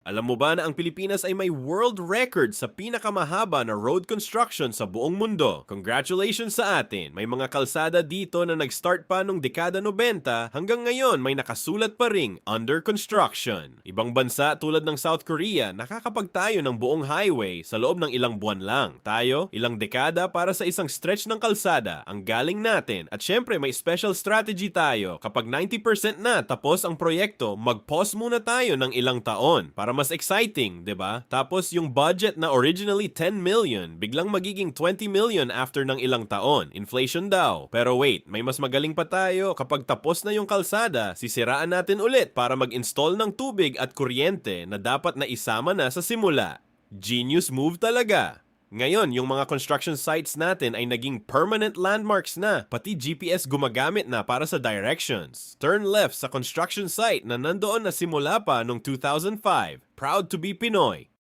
Alam mo ba na ang Pilipinas ay may world record sa pinakamahaba na road construction sa buong mundo? Congratulations sa atin! May mga kalsada dito na nag-start pa nung dekada 90 hanggang ngayon may nakasulat pa ring under construction. Ibang bansa tulad ng South Korea nakakapagtayo ng buong highway sa loob ng ilang buwan lang. Tayo, ilang dekada para sa isang stretch ng kalsada ang galing natin at syempre may special strategy tayo. Kapag 90% na tapos ang proyekto, mag-pause muna tayo ng ilang taon para mas exciting, 'di ba? Tapos yung budget na originally 10 million, biglang magiging 20 million after ng ilang taon. Inflation daw. Pero wait, may mas magaling pa tayo. Kapag tapos na yung kalsada, sisiraan natin ulit para mag-install ng tubig at kuryente na dapat na isama na sa simula. Genius move talaga. Ngayon, yung mga construction sites natin ay naging permanent landmarks na, pati GPS gumagamit na para sa directions. Turn left sa construction site na nandoon na simula pa noong 2005. Proud to be Pinoy.